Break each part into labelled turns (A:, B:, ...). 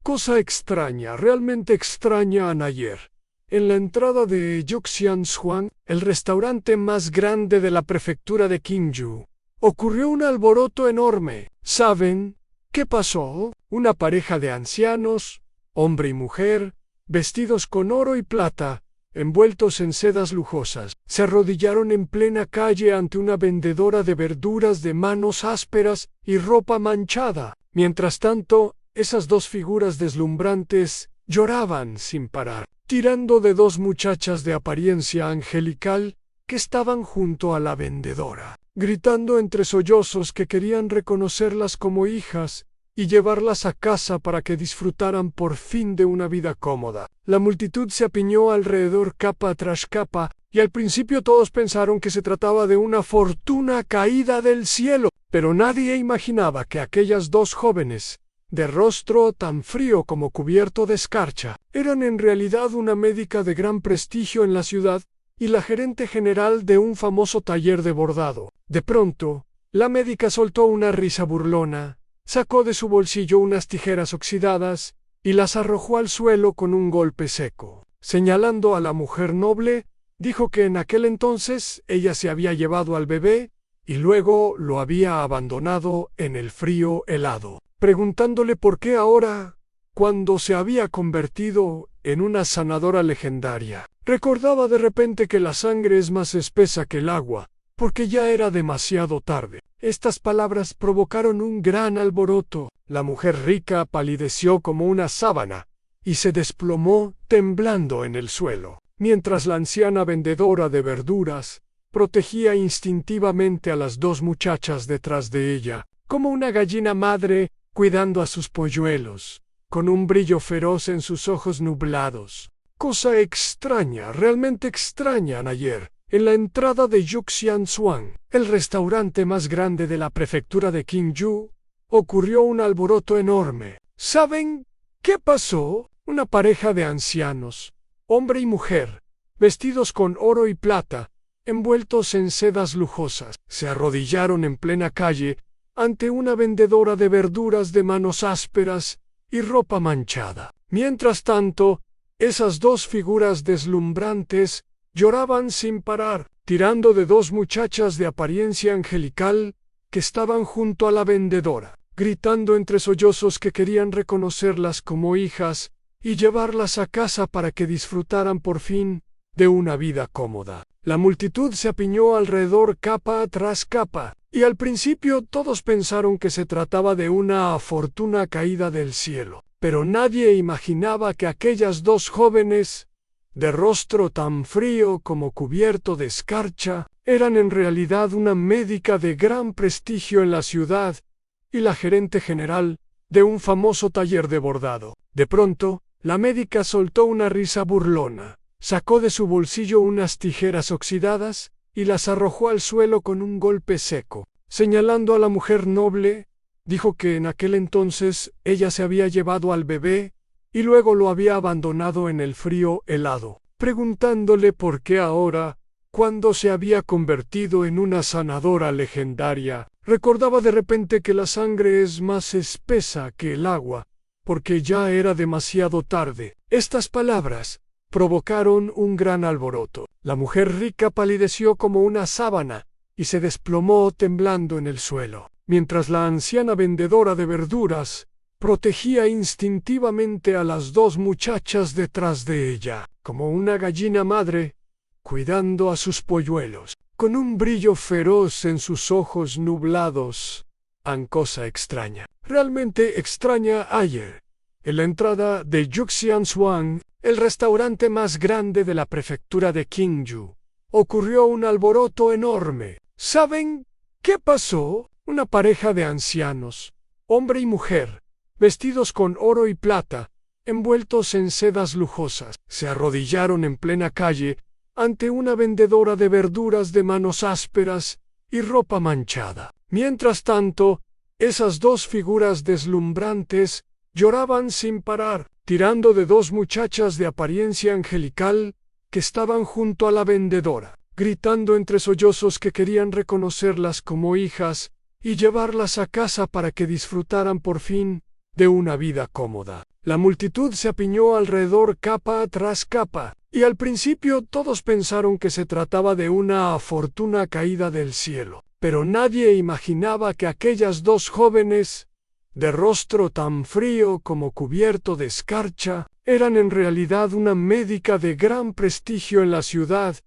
A: Cosa extraña, realmente extraña, Anayer. En la entrada de Yuxianzhuang, el restaurante más grande de la prefectura de Qingyu, ocurrió un alboroto enorme. ¿Saben qué pasó? Una pareja de ancianos, hombre y mujer, vestidos con oro y plata, envueltos en sedas lujosas, se arrodillaron en plena calle ante una vendedora de verduras de manos ásperas y ropa manchada. Mientras tanto, esas dos figuras deslumbrantes lloraban sin parar, tirando de dos muchachas de apariencia angelical que estaban junto a la vendedora, gritando entre sollozos que querían reconocerlas como hijas y llevarlas a casa para que disfrutaran por fin de una vida cómoda. La multitud se apiñó alrededor capa tras capa, y al principio todos pensaron que se trataba de una fortuna caída del cielo, pero nadie imaginaba que aquellas dos jóvenes, de rostro tan frío como cubierto de escarcha, eran en realidad una médica de gran prestigio en la ciudad y la gerente general de un famoso taller de bordado. De pronto, la médica soltó una risa burlona, sacó de su bolsillo unas tijeras oxidadas y las arrojó al suelo con un golpe seco. Señalando a la mujer noble, dijo que en aquel entonces ella se había llevado al bebé y luego lo había abandonado en el frío helado, preguntándole por qué ahora, cuando se había convertido en una sanadora legendaria, recordaba de repente que la sangre es más espesa que el agua, porque ya era demasiado tarde. Estas palabras provocaron un gran alboroto. La mujer rica palideció como una sábana y se desplomó temblando en el suelo, mientras la anciana vendedora de verduras protegía instintivamente a las dos muchachas detrás de ella, como una gallina madre cuidando a sus polluelos, con un brillo feroz en sus ojos nublados. Cosa extraña, realmente extraña, Anayer. En la entrada de Yuxianzhuang, el restaurante más grande de la prefectura de Qingyu, ocurrió un alboroto enorme. ¿Saben qué pasó? Una pareja de ancianos, hombre y mujer, vestidos con oro y plata, envueltos en sedas lujosas, se arrodillaron en plena calle ante una vendedora de verduras de manos ásperas y ropa manchada. Mientras tanto, esas dos figuras deslumbrantes lloraban sin parar, tirando de dos muchachas de apariencia angelical que estaban junto a la vendedora, gritando entre sollozos que querían reconocerlas como hijas y llevarlas a casa para que disfrutaran por fin de una vida cómoda. La multitud se apiñó alrededor capa tras capa, y al principio todos pensaron que se trataba de una fortuna caída del cielo, pero nadie imaginaba que aquellas dos jóvenes, de rostro tan frío como cubierto de escarcha, eran en realidad una médica de gran prestigio en la ciudad y la gerente general de un famoso taller de bordado. De pronto, la médica soltó una risa burlona, sacó de su bolsillo unas tijeras oxidadas y las arrojó al suelo con un golpe seco. Señalando a la mujer noble, dijo que en aquel entonces ella se había llevado al bebé y luego lo había abandonado en el frío helado, preguntándole por qué ahora, cuando se había convertido en una sanadora legendaria, recordaba de repente que la sangre es más espesa que el agua, porque ya era demasiado tarde. Estas palabras provocaron un gran alboroto. La mujer rica palideció como una sábana y se desplomó temblando en el suelo, mientras la anciana vendedora de verduras protegía instintivamente a las dos muchachas detrás de ella, como una gallina madre, cuidando a sus polluelos, con un brillo feroz en sus ojos nublados. Cosa extraña, realmente extraña. Ayer, en la entrada de Yuxianzhuang, el restaurante más grande de la prefectura de Qingyu, ocurrió un alboroto enorme. ¿Saben qué pasó? Una pareja de ancianos, hombre y mujer, vestidos con oro y plata, envueltos en sedas lujosas, se arrodillaron en plena calle ante una vendedora de verduras de manos ásperas y ropa manchada. Mientras tanto, esas dos figuras deslumbrantes lloraban sin parar, tirando de dos muchachas de apariencia angelical que estaban junto a la vendedora, gritando entre sollozos que querían reconocerlas como hijas y llevarlas a casa para que disfrutaran por fin de una vida cómoda. La multitud se apiñó alrededor capa tras capa, y al principio todos pensaron que se trataba de una fortuna caída del cielo. Pero nadie imaginaba que aquellas dos jóvenes, de rostro tan frío como cubierto de escarcha, eran en realidad una médica de gran prestigio en la ciudad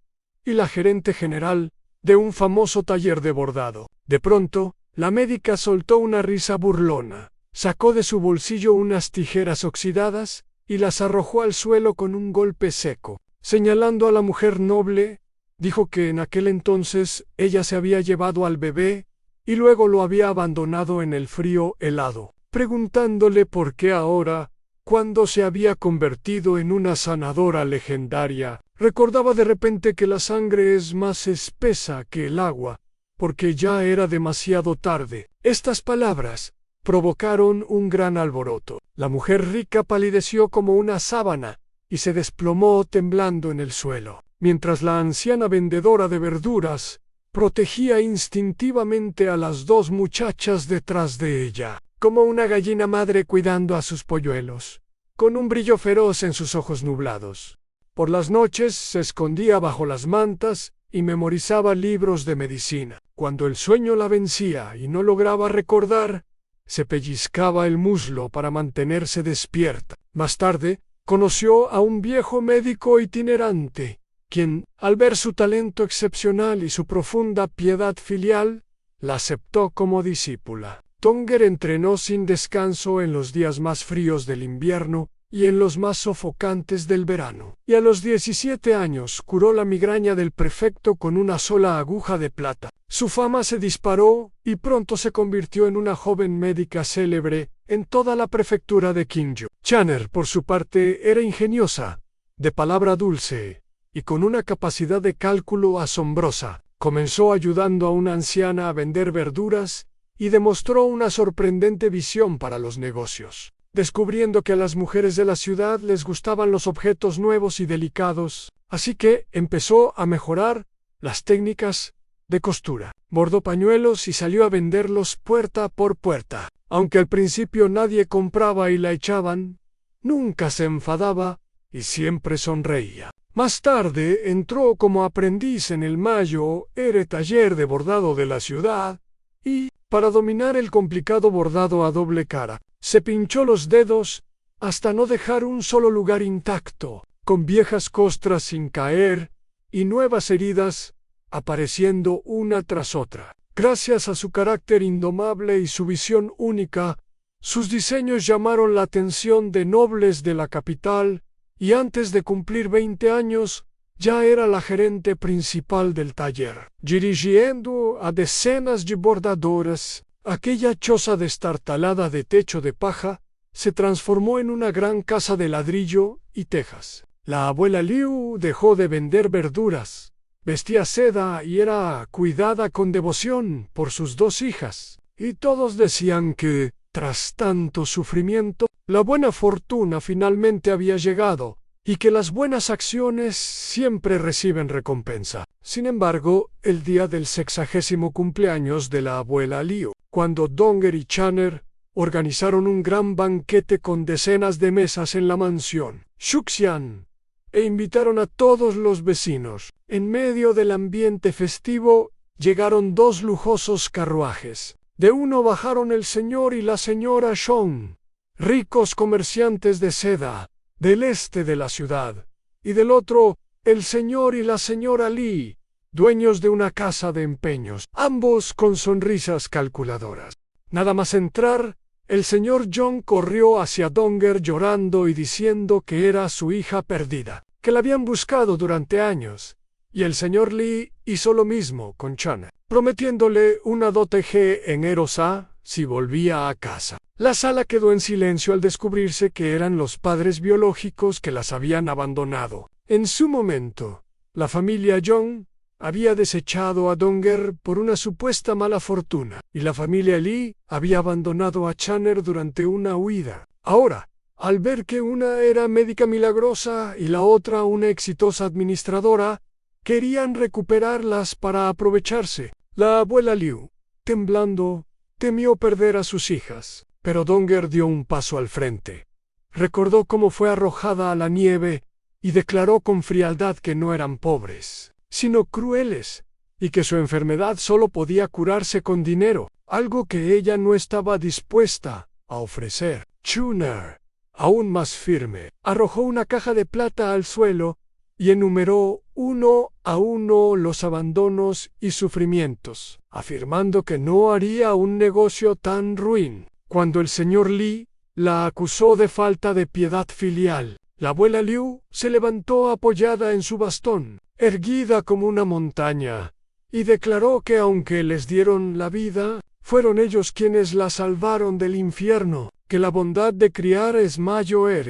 A: y la gerente general de un famoso taller de bordado. De pronto, la médica soltó una risa burlona, sacó de su bolsillo unas tijeras oxidadas y las arrojó al suelo con un golpe seco. Señalando a la mujer noble, dijo que en aquel entonces ella se había llevado al bebé y luego lo había abandonado en el frío helado, preguntándole por qué ahora, cuando se había convertido en una sanadora legendaria, recordaba de repente que la sangre es más espesa que el agua, porque ya era demasiado tarde. Estas palabras provocaron un gran alboroto. La mujer rica palideció como una sábana y se desplomó temblando en el suelo, mientras la anciana vendedora de verduras protegía instintivamente a las dos muchachas detrás de ella, como una gallina madre cuidando a sus polluelos, con un brillo feroz en sus ojos nublados. Por las noches se escondía bajo las mantas y memorizaba libros de medicina. Cuando el sueño la vencía y no lograba recordar, se pellizcaba el muslo para mantenerse despierta. Más tarde, conoció a un viejo médico itinerante, quien, al ver su talento excepcional y su profunda piedad filial, la aceptó como discípula. Donger entrenó sin descanso en los días más fríos del invierno y en los más sofocantes del verano, y a los 17 años curó la migraña del prefecto con una sola aguja de plata. Su fama se disparó y pronto se convirtió en una joven médica célebre en toda la prefectura de Kinju. Channer, por su parte, era ingeniosa, de palabra dulce, y con una capacidad de cálculo asombrosa. Comenzó ayudando a una anciana a vender verduras y demostró una sorprendente visión para los negocios, descubriendo que a las mujeres de la ciudad les gustaban los objetos nuevos y delicados, así que empezó a mejorar las técnicas de costura. Bordó pañuelos y salió a venderlos puerta por puerta. Aunque al principio nadie compraba y la echaban, nunca se enfadaba y siempre sonreía. Más tarde entró como aprendiz en el Mayo Ere taller de bordado de la ciudad y, para dominar el complicado bordado a doble cara, se pinchó los dedos hasta no dejar un solo lugar intacto, con viejas costras sin caer y nuevas heridas apareciendo una tras otra. Gracias a su carácter indomable y su visión única, sus diseños llamaron la atención de nobles de la capital y antes de cumplir 20 años ya era la gerente principal del taller, dirigiendo a decenas de bordadoras. Aquella choza destartalada de techo de paja se transformó en una gran casa de ladrillo y tejas. La abuela Liu dejó de vender verduras, vestía seda y era cuidada con devoción por sus dos hijas, y todos decían que, tras tanto sufrimiento, la buena fortuna finalmente había llegado, y que las buenas acciones siempre reciben recompensa. Sin embargo, el día del 60º cumpleaños de la abuela Liu, cuando Donger y Channer organizaron un gran banquete con decenas de mesas en la mansión Xuxian, e invitaron a todos los vecinos. En medio del ambiente festivo llegaron dos lujosos carruajes. De uno bajaron el señor y la señora Shong, ricos comerciantes de seda, del este de la ciudad, y del otro, el señor y la señora Li, dueños de una casa de empeños, ambos con sonrisas calculadoras. Nada más entrar, el señor Jong corrió hacia Donger llorando y diciendo que era su hija perdida, que la habían buscado durante años, y el señor Li hizo lo mismo con Channer, prometiéndole una dote en Erosa si volvía a casa. La sala quedó en silencio al descubrirse que eran los padres biológicos que las habían abandonado. En su momento, la familia Jong había desechado a Donger por una supuesta mala fortuna, y la familia Li había abandonado a Channer durante una huida. Ahora, al ver que una era médica milagrosa y la otra una exitosa administradora, querían recuperarlas para aprovecharse. La abuela Liu, temblando, temió perder a sus hijas, pero Donger dio un paso al frente. Recordó cómo fue arrojada a la nieve y declaró con frialdad que no eran pobres, sino crueles, y que su enfermedad solo podía curarse con dinero, algo que ella no estaba dispuesta a ofrecer. Chuner, aún más firme, arrojó una caja de plata al suelo y enumeró uno a uno los abandonos y sufrimientos, afirmando que no haría un negocio tan ruin. Cuando el señor Li la acusó de falta de piedad filial, la abuela Liu se levantó apoyada en su bastón, erguida como una montaña, y declaró que aunque les dieron la vida, fueron ellos quienes la salvaron del infierno, que la bondad de criar es mayor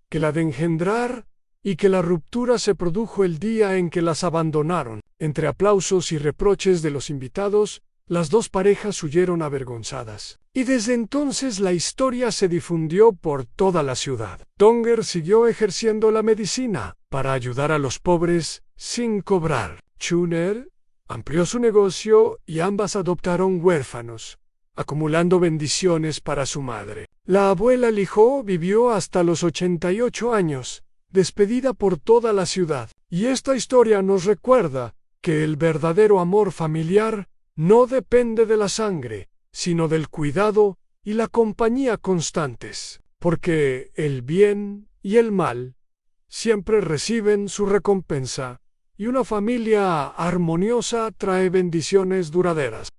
A: que la de engendrar, y que la ruptura se produjo el día en que las abandonaron. Entre aplausos y reproches de los invitados, las dos parejas huyeron avergonzadas. Y desde entonces la historia se difundió por toda la ciudad. Donger siguió ejerciendo la medicina para ayudar a los pobres sin cobrar. Chuner amplió su negocio y ambas adoptaron huérfanos, acumulando bendiciones para su madre. La abuela Lijo vivió hasta los 88 años, despedida por toda la ciudad. Y esta historia nos recuerda que el verdadero amor familiar no depende de la sangre, sino del cuidado y la compañía constantes, porque el bien y el mal siempre reciben su recompensa, y una familia armoniosa trae bendiciones duraderas.